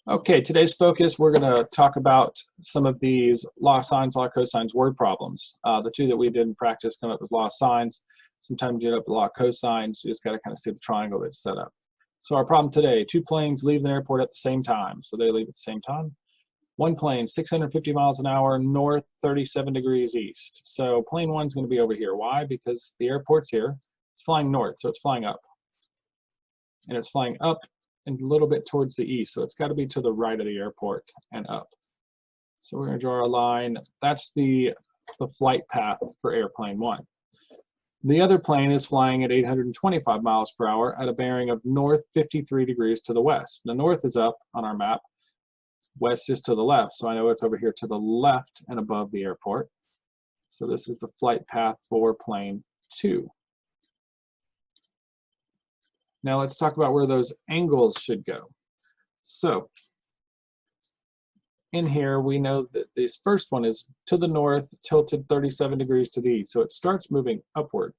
Okay, today's focus, we're going to talk about some of these law sines, law cosines word problems. The two that we did in practice come up with law sines. Sometimes you end up with law cosines. You just got to kind of see the triangle that's set up. So our problem today, two planes leave the airport at the same time. So they leave at the same time. One plane, 650 miles an hour, north, 37 degrees east. So plane one's going to be over here. Why? Because the airport's here. It's flying north, so it's flying up. And it's flying up and a little bit towards the east, so it's got to be to the right of the airport and up. So we're going to draw a line. That's the flight path for airplane one. The other plane is flying at 825 miles per hour at a bearing of north 53 degrees to the west. The north is up on our map, west is to the left, so I know it's over here to the left and above the airport. So this is the flight path for plane two. Now let's talk about where those angles should go. So in here we know that this first one is to the north, tilted 37 degrees to the east. So it starts moving upward,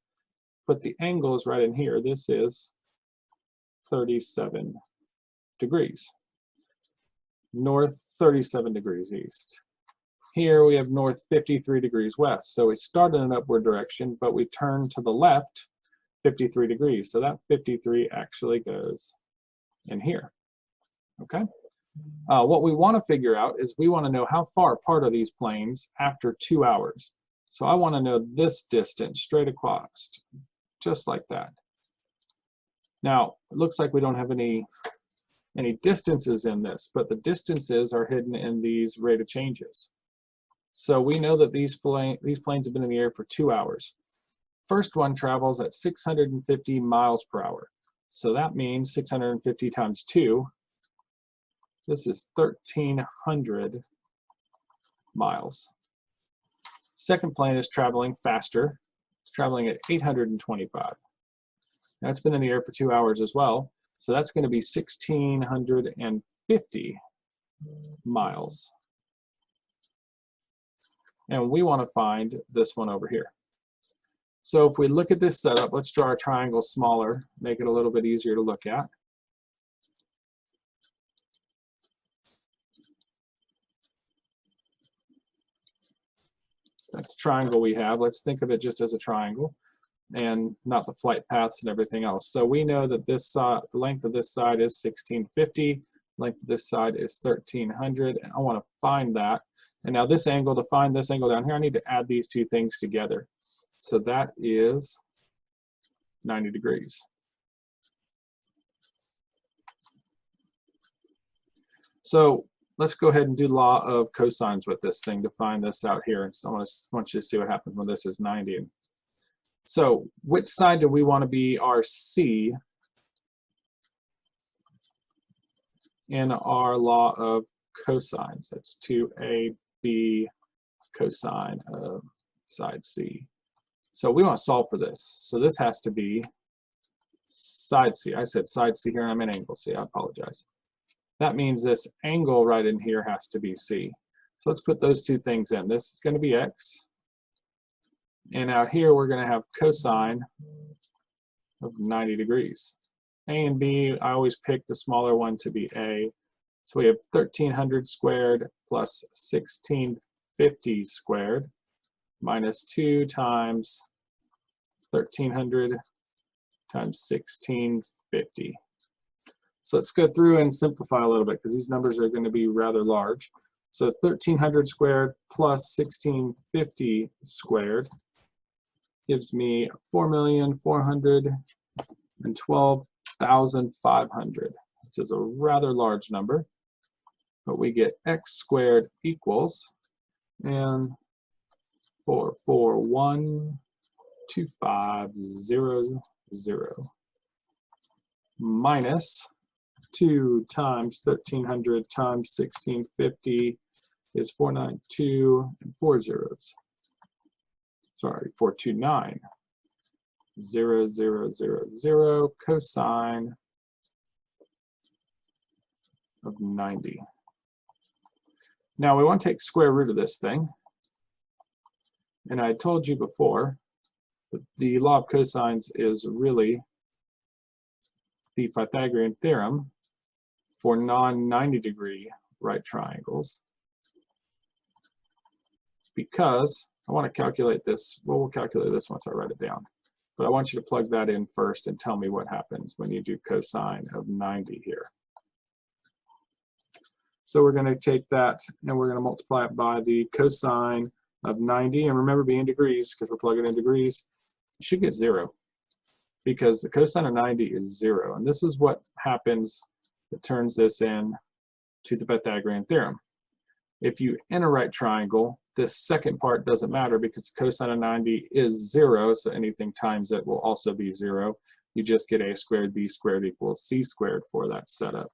but the angle is right in here. This is 37 degrees. North 37 degrees east. Here we have north 53 degrees west. So we start in an upward direction, but we turn to the left 53 degrees. So that 53 actually goes in here. Okay. What we want to figure out is we want to know how far apart are these planes after 2 hours. So I want to know this distance straight across, just like that. Now, it looks like we don't have any distances in this, but the distances are hidden in these rate of changes. So we know that these planes have been in the air for 2 hours. First one travels at 650 miles per hour. So that means 650 times 2. This is 1,300 miles. Second plane is traveling faster. It's traveling at 825. Now it's been in the air for 2 hours as well. So that's going to be 1,650 miles. And we want to find this one over here. So if we look at this setup, let's draw our triangle smaller, make it a little bit easier to look at. That's the triangle we have. Let's think of it just as a triangle and not the flight paths and everything else. So we know that this the length of this side is 1,650, length of this side is 1,300, and I want to find that. And now this angle, to find this angle down here, I need to add these two things together. So that is 90 degrees. So let's go ahead and do law of cosines with this thing to find this out here. And so I want you to see what happens when this is 90. So which side do we want to be our C in our law of cosines? That's 2AB cosine of side C. So we want to solve for this. So this has to be side C. I said side C here, and I'm in angle C. I apologize. That means this angle right in here has to be C. So let's put those two things in. This is going to be X. And out here, we're going to have cosine of 90 degrees. A and B, I always pick the smaller one to be A. So we have 1,300 squared plus 1,650 squared minus 2 times 1,300 times 1,650. So let's go through and simplify a little bit because these numbers are going to be rather large. So 1,300 squared plus 1,650 squared gives me 4,412,500, which is a rather large number. But we get x squared equals, and 4412500 minus 2 times 1,300 times 1,650 is 492 and 4 zeros. Sorry, 429,0000 cosine of 90. Now we want to take square root of this thing. And I told you before that the law of cosines is really the Pythagorean theorem for non-90 degree right triangles, because I want to calculate this. Well, we'll calculate this once I write it down. But I want you to plug that in first and tell me what happens when you do cosine of 90 here. So we're going to take that and we're going to multiply it by the cosine of 90. And remember, being degrees, because we're plugging in degrees, you should get 0. Because the cosine of 90 is 0. And this is what happens that turns this in to the Pythagorean theorem. If you in a right triangle, this second part doesn't matter because cosine of 90 is 0, so anything times it will also be 0. You just get a squared b squared equals c squared for that setup.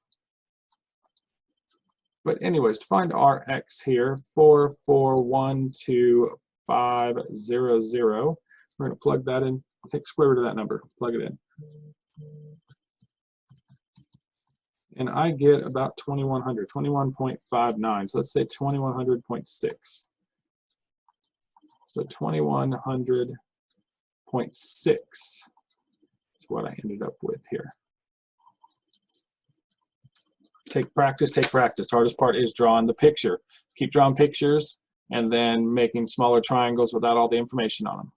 But anyways, to find Rx here, 4412500, we're going to plug that in, take square root of that number, plug it in. And I get about 2100, 21.59. So let's say 2100.6. So 2100.6 is what I ended up with here. Take practice, take practice. Hardest part is drawing the picture. Keep drawing pictures and then making smaller triangles without all the information on them.